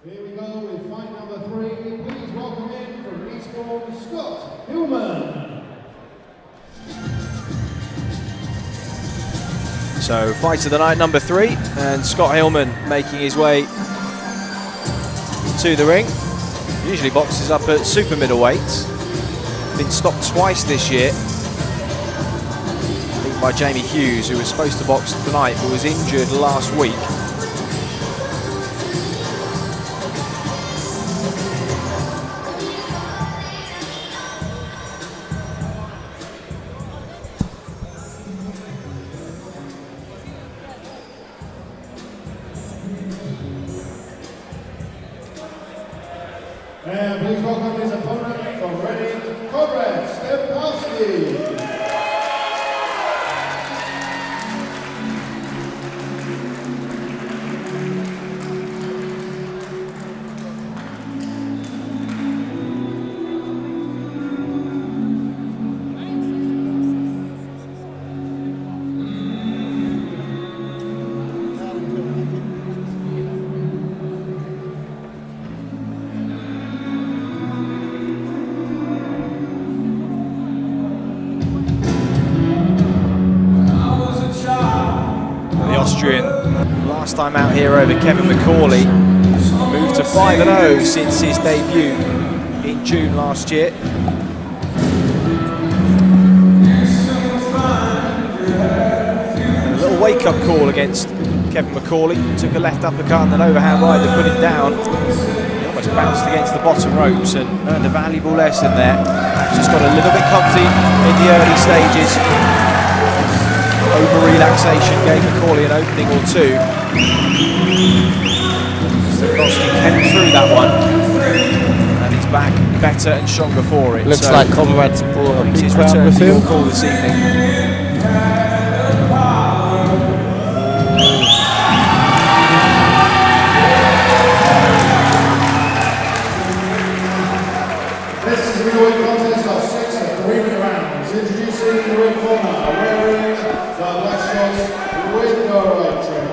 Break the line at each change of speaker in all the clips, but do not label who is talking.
Here we go with fight number 3. Please welcome in from Eastbourne, Scott Hillman.
So fight of the night number 3, and Scott Hillman making his way to the ring. Usually boxes up at super middleweight. Been stopped twice this year. Beaten by Jamie Hughes, who was supposed to box tonight but was injured last week.
And please welcome his opponent from Reading, Konrad Stempowski.
Austrian, last time out here over Kevin McCauley, moved to 5-0 since his debut in June last year. And a little wake-up call against Kevin McCauley. Took a left uppercut and an overhand right to put him down. He almost bounced against the bottom ropes and learned a valuable lesson there. Just got a little bit comfy in the early stages. Over-relaxation gave McCauley an opening or two. Stempowski came through that one, and he's back better and stronger for it.
Looks
so
like Konrad's brought a big
his
crowd
return
with
to your
him.
call this evening.
This is a middleweight contest of 6 and 3 rounds. Introducing the ring corner, wearing the black shorts with the right trim.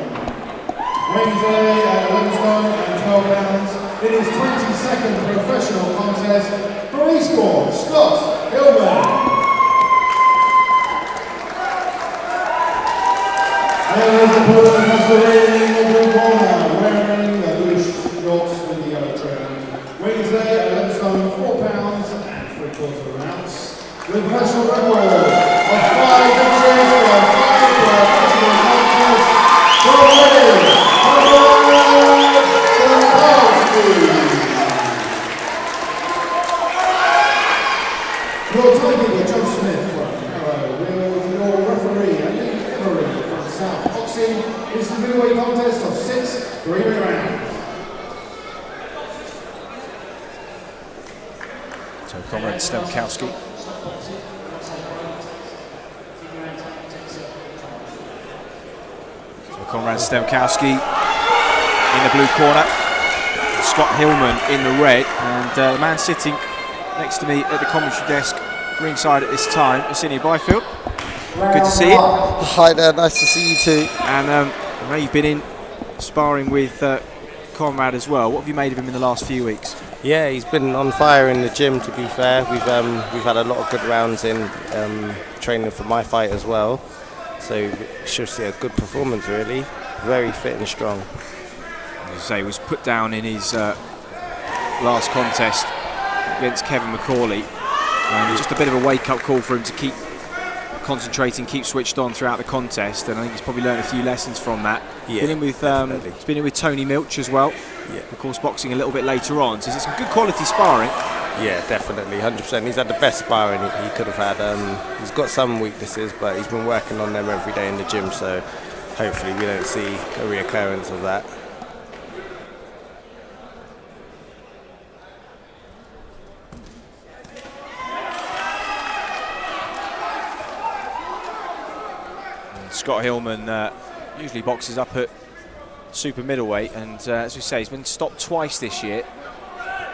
Weighing today at 11 stone and 12 pounds. It is 22nd professional contest from Eastbourne, Scott Hillman. And his opponent has the ring in the ring corner, wearing the blue shorts with the yellow trim. Weighing today at 11 stone, 4 pounds and 3/4 ounce. With a professional record of 5 victories for 5 professional contests for Reading, Konrad Stempowski. Your timekeeper, Joe Smith from Harrow, with your referee, Lee Everett from Stempowski. This is a middleweight contest of 6 3-minute rounds.
So Konrad Stempkowski. So Konrad Stempkowski in the blue corner, Scott Hillman in the red, and the man sitting next to me at the commentary desk ringside at this time, Arsenio Byfield. Good to see you.
Hi there, nice to see you too.
And I know you've been in sparring with Konrad as well. What have you made of him in the last few weeks?
Yeah, he's been on fire in the gym, to be fair. We've had a lot of good rounds in training for my fight as well. So we should see a good performance, really. Very fit and strong.
As I say, he was put down in his last contest against Kevin McCauley. Just a bit of a wake-up call for him to keep concentrating, keep switched on throughout the contest, and I think he's probably learned a few lessons from that.
Yeah,
he's been in with Tony Milch as well.
Yeah.
Of course, boxing a little bit later on, so it's some good quality sparring.
Yeah, definitely, 100%. He's had the best sparring he could have had. He's got some weaknesses, but he's been working on them every day in the gym, so hopefully we don't see a reoccurrence of that.
Scott Hillman usually boxes up at super middleweight, and as we say, he's been stopped twice this year.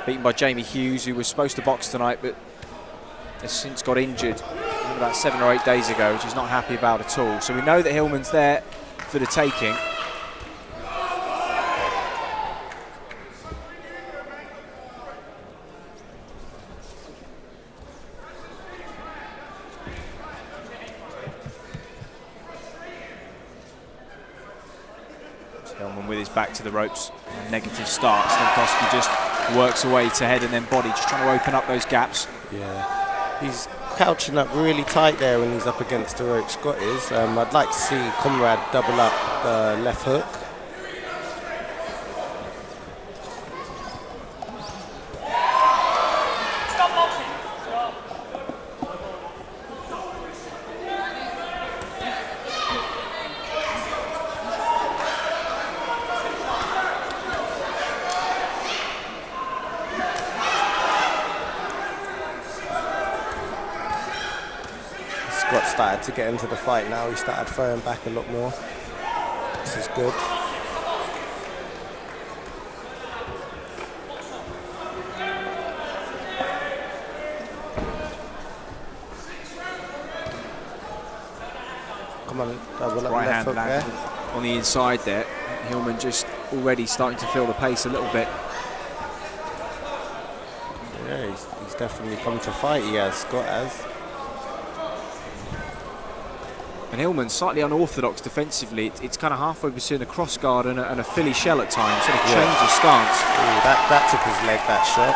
Beaten by Jamie Hughes, who was supposed to box tonight but has since got injured about 7 or 8 days ago, which he's not happy about at all. So we know that Hillman's there for the taking. Hillman with his back to the ropes. A negative start. Stempowski just works away to head and then body, just trying to open up those gaps.
Yeah, he's couching up really tight there when he's up against the rope. Scott is. I'd like to see Konrad double up the left hook. Scott started to get into the fight now. He started throwing back a lot more. This is good. Come on, double up
Right
left
hand
hook there.
landed on the inside there. Hillman just already starting to feel the pace a little bit.
Yeah, he's definitely come to fight. He has. Scott has.
And Hillman's slightly unorthodox defensively. It's kind of halfway between a cross guard and a Philly shell at times. Sort of changes stance.
Ooh, that took his leg, that shot.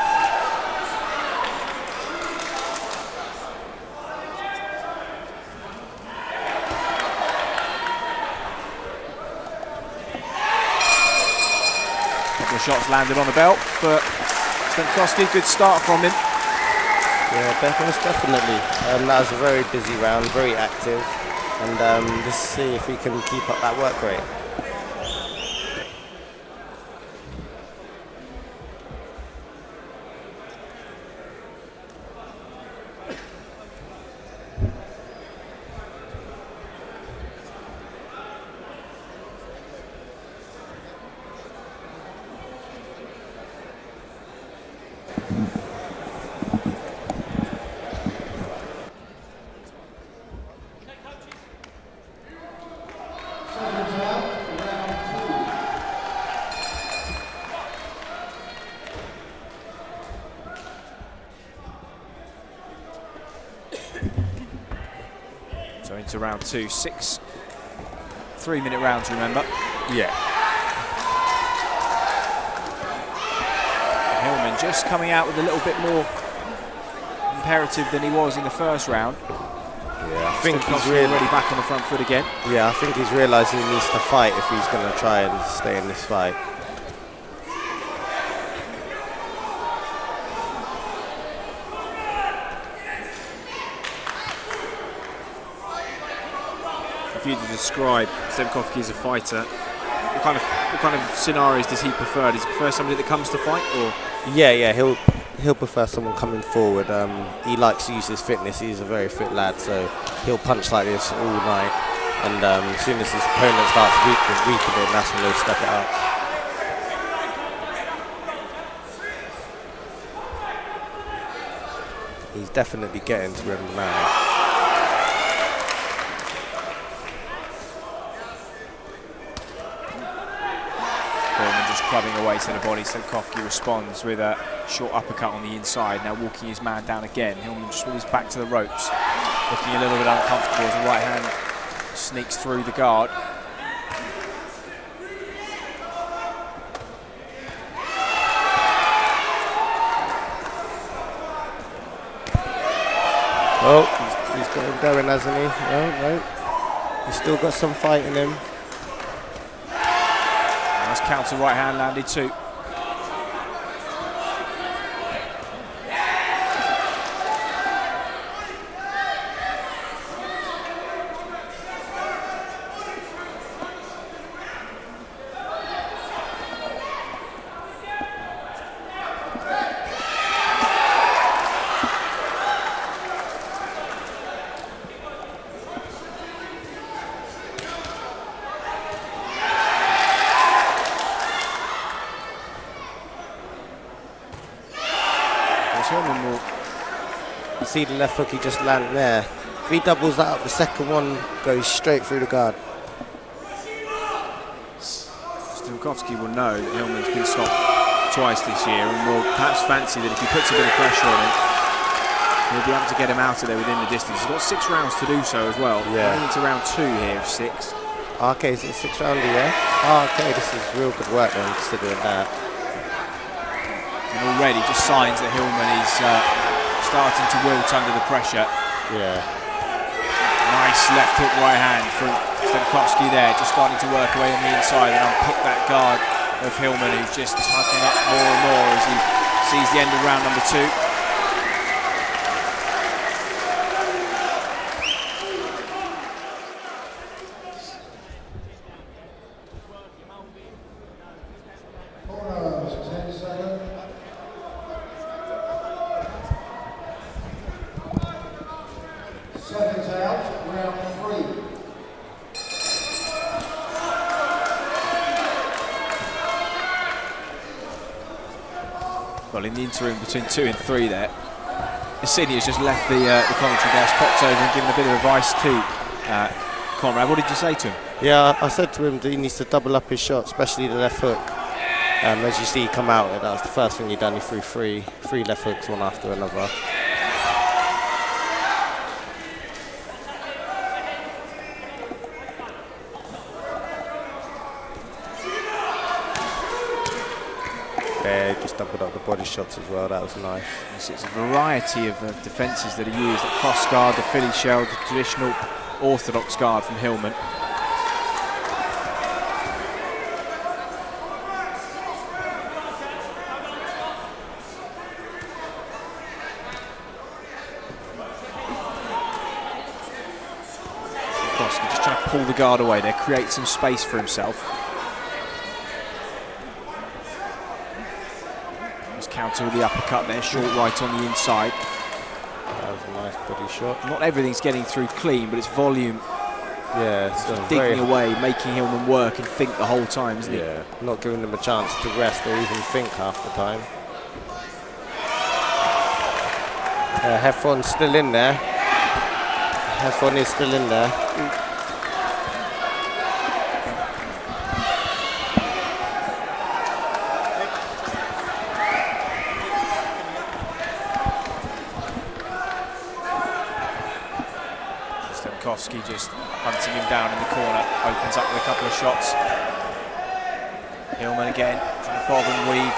Couple of shots landed on the belt for Stempkowski. Good start from him.
Yeah, most definitely. That was a very busy round, very active. And let's see if we can keep up that work rate.
So into round two, 6 3-minute rounds, remember?
Yeah.
And Hillman just coming out with a little bit more imperative than he was in the first round.
Yeah, I think he's
really already back on the front foot again.
Yeah, I think he's realising he needs to fight if he's going to try and stay in this fight.
If you to describe Stempkowski as a fighter, what kind of scenarios does he prefer? Does he prefer somebody that comes to fight, or?
Yeah, he'll prefer someone coming forward. He likes to use his fitness. He's a very fit lad, so he'll punch like this all night. And as soon as his opponent starts weakening, that's when he'll step it up. He's definitely getting to him now.
Clubbing away to the body. Stempkowski responds with a short uppercut on the inside, now walking his man down again. Hillman just with his back to the ropes, looking a little bit uncomfortable as the right hand sneaks through the guard.
Oh, he's got him going, hasn't he? No. He's still got some fight in him.
Counter right hand landed too.
See the left hook he just landed there. If he doubles that up, the second one goes straight through the guard.
Stempkowski will know that Hillman's been stopped twice this year and will perhaps fancy that if he puts a bit of pressure on him, he'll be able to get him out of there within the distance. He's got 6 rounds to do so as well.
Yeah.
Going into round 2 here of 6.
Okay, so it's 6 rounder, yeah? Oh, okay, this is real good work then, considering that.
And already just signs that Hillman is starting to wilt under the pressure.
Yeah.
Nice left hook right hand from Stempowski there, just starting to work away on the inside and unpick that guard of Hillman, who's just tightening up more and more as he sees the end of round number 2.
Konrad, 10 seconds. Seconds out, round 3.
Well, in the interim between 2 and 3 there, Senior's just left the commentary desk, popped over and given a bit of advice to Konrad. What did you say to him?
Yeah, I said to him that he needs to double up his shot, especially the left hook. As you see, he come out, that was the first thing he done. He threw three left hooks, one after another. Yeah, just doubled up the body shots as well, that was nice.
Yes, it's a variety of defences that are used, the cross guard, the Philly shell, the traditional orthodox guard from Hillman. Stempkowski just trying to pull the guard away there, create some space for himself. Counter with the uppercut there, short right on the inside.
That was a nice body shot.
Not everything's getting through clean, but it's volume.
Yeah, it's
digging away, making Hillman work and think the whole time, isn't he?
Yeah, not giving them a chance to rest or even think half the time. Heffron's still in there. Heffron is still in there.
Stempkowski just hunting him down in the corner, opens up with a couple of shots. Hillman again, trying to bob and weave.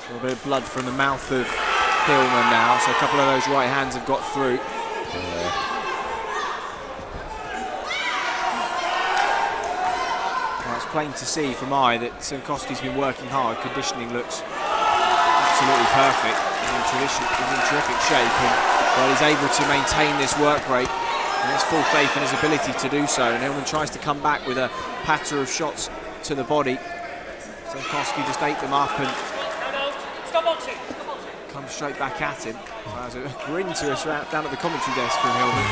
A little bit of blood from the mouth of Hillman now, so a couple of those right hands have got through. Plain to see from eye that Stempkowski's been working hard. Conditioning looks absolutely perfect. He's in terrific shape, and well, he's able to maintain this work rate. And there's full faith in his ability to do so. And Hillman tries to come back with a patter of shots to the body. Stempkowski just ate them up and comes straight back at him. There's a grin to us down at the commentary desk from Hillman.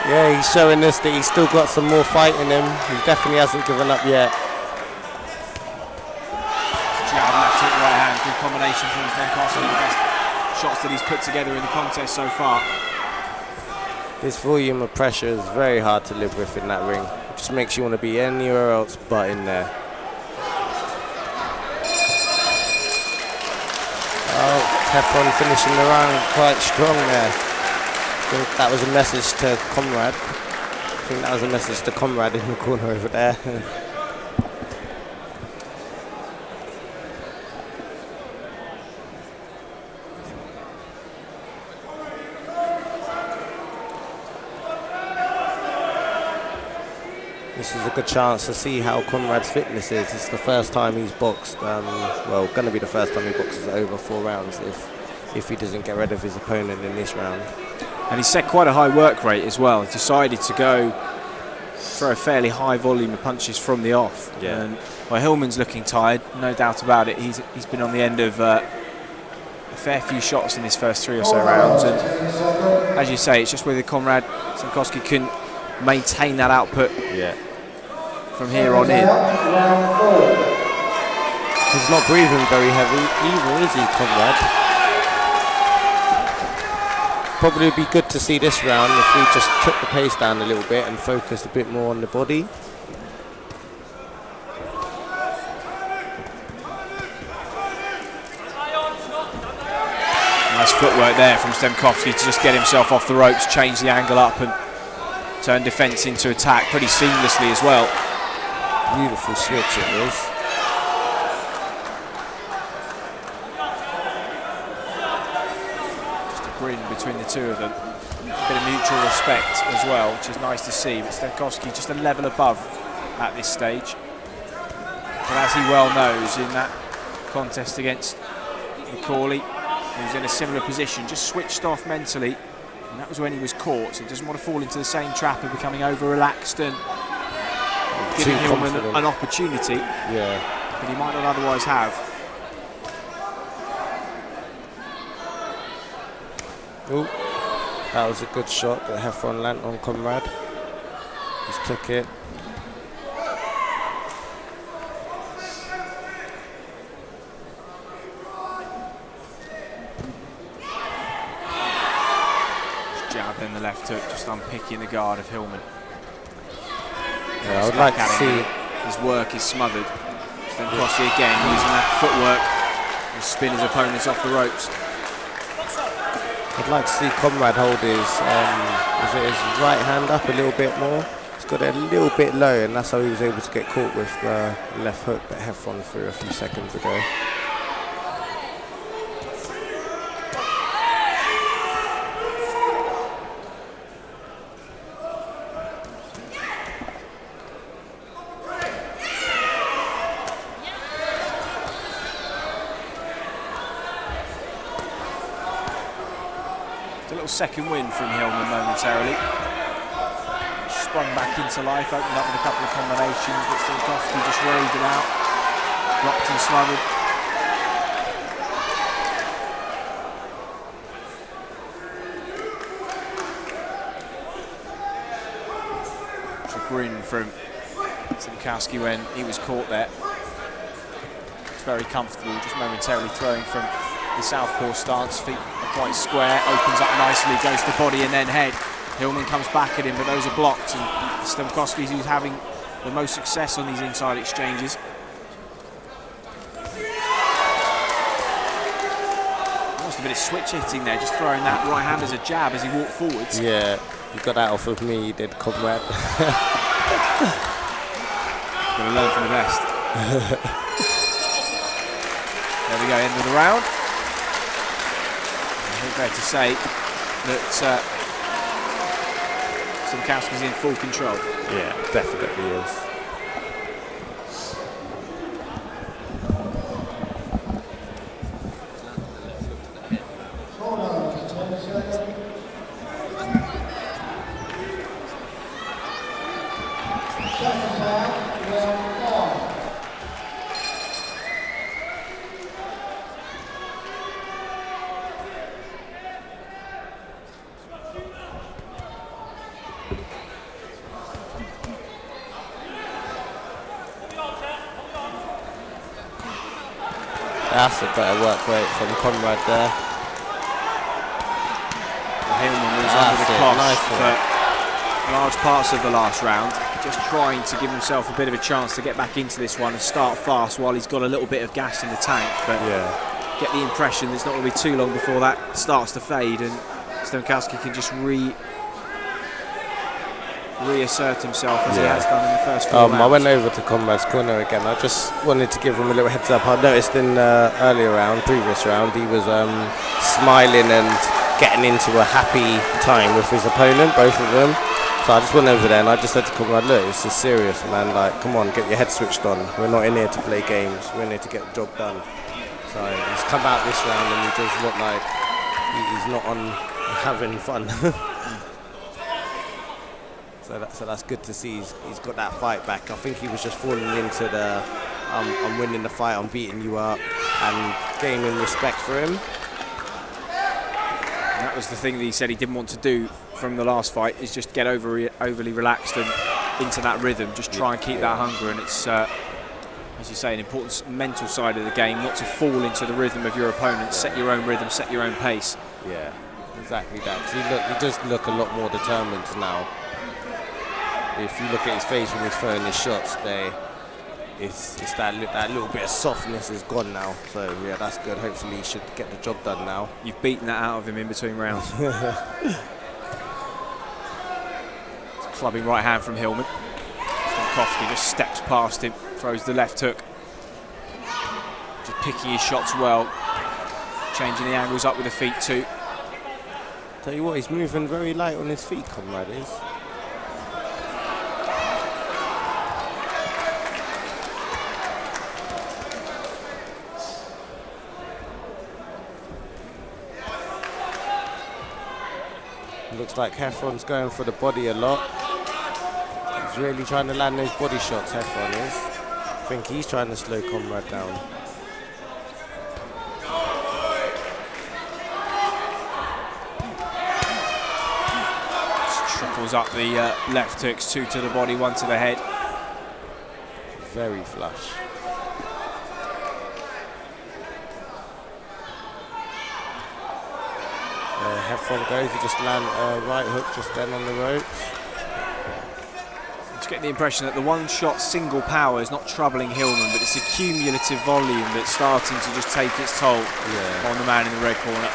Yeah, he's showing us that he's still got some more fight in him. He definitely hasn't given up yet.
Jab, left hook, right hand, good combination from Stempkowski. The best shots that he's put together in the contest so far.
This volume of pressure is very hard to live with in that ring. It just makes you want to be anywhere else but in there. Oh, Heffron finishing the round quite strong there. I think that was a message to Konrad. I think that was a message to Konrad in the corner over there. This is a good chance to see how Konrad's fitness is. It's the first time he's boxed, well, going to be the first time he boxes over 4 rounds if he doesn't get rid of his opponent in this round.
And he set quite a high work rate as well. He decided to go for a fairly high volume of punches from the off.
Yeah.
And well, Hillman's looking tired, no doubt about it. He's been on the end of a fair few shots in his first 3 or so rounds. And as you say, it's just whether Konrad Stempkowski can maintain that output from here on in.
He's not breathing very heavy either, is he, Konrad? Probably would be good to see this round if we just took the pace down a little bit and focused a bit more on the body.
Nice footwork there from Stempkowski to just get himself off the ropes, change the angle up and turn defence into attack pretty seamlessly as well.
Beautiful switch it was.
Just a grin between the two of them. A bit of mutual respect as well, which is nice to see. But Stempkowski just a level above at this stage. But as he well knows, in that contest against Macaulay, he was in a similar position, just switched off mentally, and that was when he was caught. So he doesn't want to fall into the same trap of becoming over-relaxed and giving Hillman an opportunity that he might not otherwise have.
Ooh, that was a good shot that Heffron landed on Konrad. Just took it.
Jab in the left hook, just unpicking the guard of Hillman.
Yeah, I would like to see
his work is smothered. Stempowski again using that footwork to spin his opponents off the ropes.
I'd like to see Konrad hold his right hand up a little bit more. He's got it a little bit low, and that's how he was able to get caught with the left hook that Heffron threw a few seconds ago.
A little second win from Hillman momentarily. Sprung back into life, opened up with a couple of combinations, but Stempowski just raised it out, blocked and smothered. Grin from Stempkowski when he was caught there. It's very comfortable, just momentarily throwing from the southpaw stance, feet are quite square, opens up nicely, goes to body and then head. Hillman comes back at him, but those are blocked, and Stempkowski, who's having the most success on these inside exchanges. Almost a bit of switch hitting there, just throwing that right hand as a jab as he walked forwards.
Yeah, he got that off of me, he did, Konrad.
Gotta learn from the best. There we go, end of the round. I think fair to say that Stempkowski's in full control.
Yeah, definitely is. That's a better work rate from Konrad there.
Hillman was under the cloth for large parts of the last round, just trying to give himself a bit of a chance to get back into this one and start fast while he's got a little bit of gas in the tank. But get the impression that it's not going to be too long before that starts to fade, and Stempkowski can just reassert himself as he has done in the first four rounds.
I went over to Konrad's corner again. I just wanted to give him a little heads up. I noticed in the previous round, he was smiling and getting into a happy time with his opponent, both of them. So I just went over there and I just said to Konrad, look, this is serious, man. Like, come on, get your head switched on. We're not in here to play games. We're in here to get the job done. So he's come out this round and he does look like he's not on having fun. So that's good to see. He's got that fight back. I think he was just falling into the I'm winning the fight, I'm beating you up, and gaining respect for him.
And that was the thing that he said he didn't want to do from the last fight, is just get overly relaxed and into that rhythm, just try and keep that hunger. And it's, as you say, an important mental side of the game, not to fall into the rhythm of your opponent, set your own rhythm, set your own pace.
Yeah, exactly that. 'Cause he does look a lot more determined now. If you look at his face when he's throwing his shots, it's that little bit of softness is gone now. So yeah, that's good. Hopefully he should get the job done now.
You've beaten that out of him in between rounds. Clubbing right hand from Hillman. Stempkowski just steps past him, throws the left hook. Just picking his shots well. Changing the angles up with the feet too.
Tell you what, he's moving very light on his feet, Konrad is. Looks like Heffron's going for the body a lot. He's really trying to land those body shots, Heffron is. I think he's trying to slow Konrad down.
Triples up the left hooks, 2 to the body, 1 to the head.
Very flush. Heffron goes, he just land right hook just then on the ropes.
Just get the impression that the one-shot single power is not troubling Hillman, but it's a cumulative volume that's starting to just take its toll on the man in the red corner.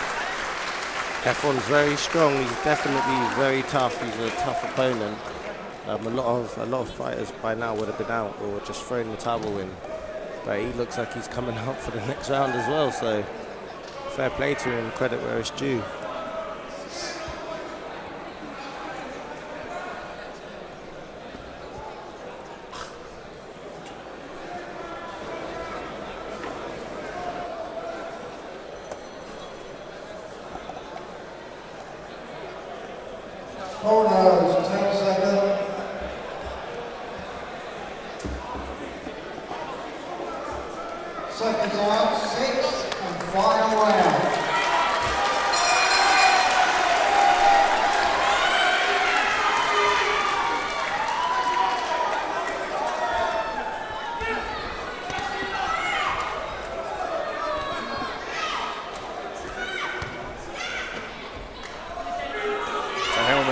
Heffron's very strong. He's definitely very tough. He's a tough opponent. A lot of fighters by now would have been out or just thrown the towel in, but he looks like he's coming up for the next round as well. So fair play to him. Credit where it's due.
Konrad, 10 seconds. Seconds out, 6th and final round.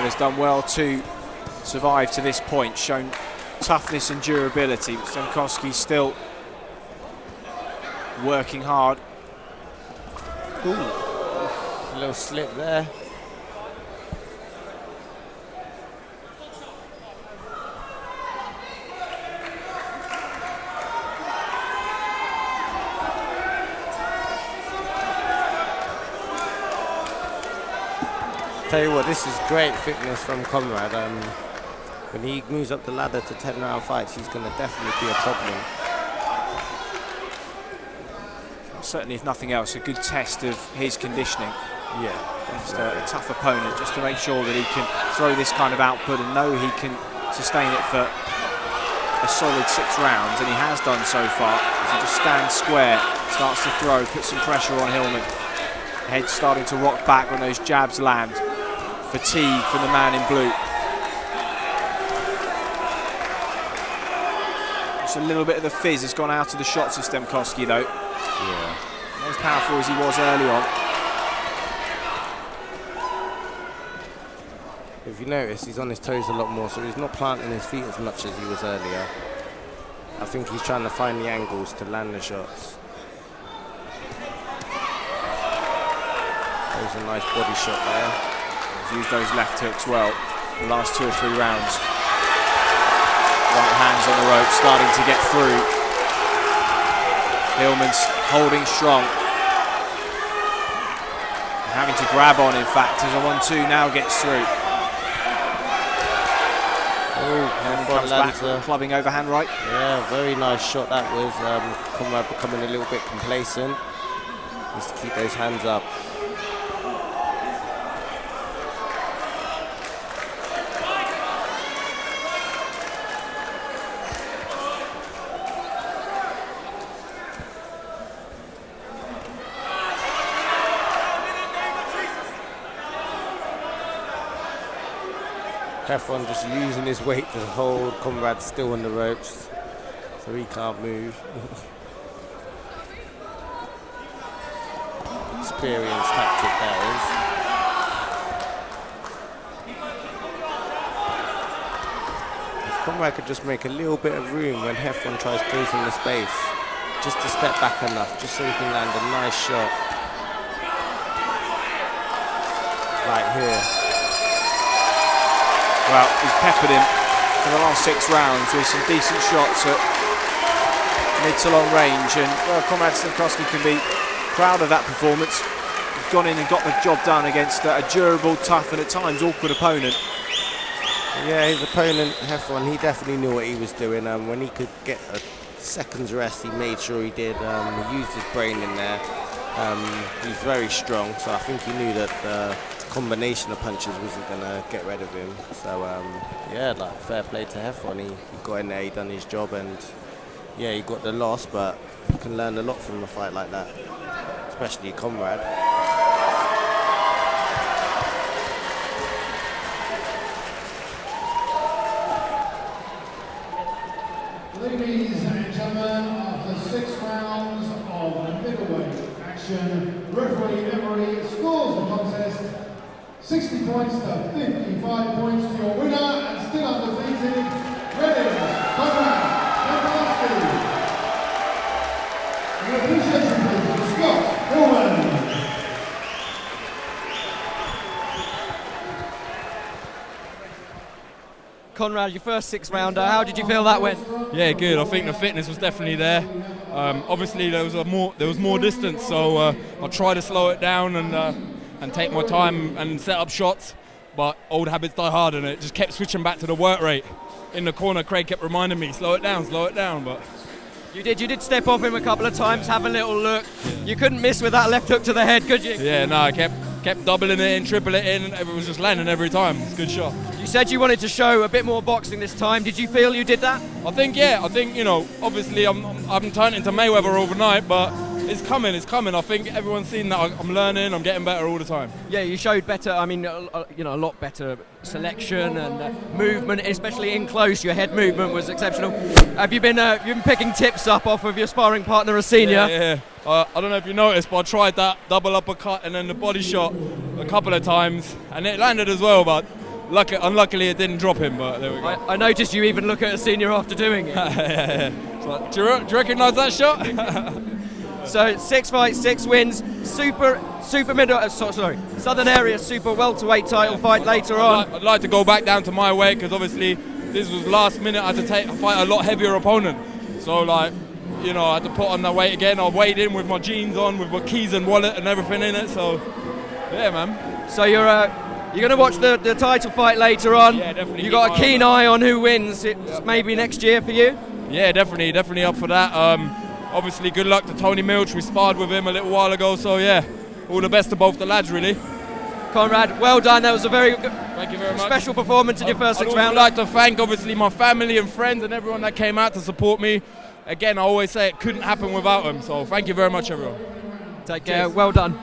Has done well to survive to this point, shown toughness and durability, but Stempkowski's still working hard.
Ooh. A little slip there. Tell you what, this is great fitness from Konrad. When he moves up the ladder to 10-round fights, he's going to definitely be a problem.
Certainly, if nothing else, a good test of his conditioning.
Yeah,
against a tough opponent, just to make sure that he can throw this kind of output and know he can sustain it for a solid 6 rounds, and he has done so far. As he just stands square, starts to throw, put some pressure on Hillman. Head starting to rock back when those jabs land. Fatigue from the man in blue. Just a little bit of the fizz has gone out of the shots of Stempkowski though.
Yeah.
Not as powerful as he was early on.
If you notice, he's on his toes a lot more, so he's not planting his feet as much as he was earlier. I think he's trying to find the angles to land the shots. There's a nice body shot there.
He's used those left hooks well the last 2 or 3 rounds. Right hands on the rope, starting to get through. Hillman's holding strong. Having to grab on, in fact, as a 1-2 now gets through.
Oh,
comes back, clubbing overhand right.
Yeah, very nice shot that was. Konrad becoming a little bit complacent. Needs to keep those hands up. Heffron just using his weight to hold Konrad still on the ropes, so he can't move. Experienced tactic that is. If Konrad could just make a little bit of room when Heffron tries closing the space. Just to step back enough, just so he can land a nice shot. Right here.
Well, he's peppered him for the last 6 rounds with some decent shots at mid to long range, and well, Konrad Stempowski can be proud of that performance. He's gone in and got the job done against a durable, tough and at times awkward opponent.
Yeah, his opponent, Heffron, he definitely knew what he was doing. When he could get a second's rest, he made sure he did. He used his brain in there. He's very strong, so I think he knew that the combination of punches wasn't going to get rid of him. So, yeah, like, fair play to Heffron. He got in there, he done his job, and yeah, he got the loss, but you can learn a lot from a fight like that, especially Konrad.
Ladies and gentlemen, after 6 rounds of middleweight action, referee Emery scores the contest 60 points to 55 points to your winner and still undefeated, Konrad Stempowski. An appreciation please to Scott Hillman.
Konrad, your first 6 rounder, how did you feel that went?
Yeah, good. I think the fitness was definitely there. Obviously, there was more distance, so I tried to slow it down and take my time and set up shots. But old habits die hard, and it just kept switching back to the work rate. In the corner, Craig kept reminding me, slow it down. But
You did step off him a couple of times, have a little look. You couldn't miss with that left hook to the head, could you?
yeah, no, I kept doubling it in, tripling it in, and it was just landing every time. It's a good shot.
You said you wanted to show a bit more boxing this time. Did you feel you did that?
I think, you know, obviously I haven't turned into Mayweather overnight, but it's coming. I think everyone's seen that I'm learning, I'm getting better all the time.
Yeah, you showed better, I mean, a lot better selection and movement, especially in close. Your head movement was exceptional. Have you been picking tips up off of your sparring partner, a senior?
Yeah. I don't know if you noticed, but I tried that double uppercut and then the body shot a couple of times, and it landed as well, but unluckily it didn't drop him, but there we go.
I noticed you even look at a senior after doing it.
yeah. So, do you recognise that shot?
So 6 fights, 6 wins, super middle, Southern Area super welterweight title fight later on.
I'd like to go back down to my weight, because obviously this was last minute. I had to fight a lot heavier opponent, so like, you know, I had to put on that weight again. I weighed in with my jeans on, with my keys and wallet and everything in it. So, yeah, man.
So you're going to watch the title fight later on.
Yeah, definitely.
You got a keen eye on who wins. It's maybe next year for you.
Yeah, definitely up for that. Obviously, good luck to Tony Milch. We sparred with him a little while ago. So yeah, all the best to both the lads, really.
Konrad, well done. That was a very good,
thank you very much.
Special performance in your first 6 rounds.
I'd like to thank obviously my family and friends and everyone that came out to support me. Again, I always say it couldn't happen without them, so thank you very much, everyone.
Take care, well done.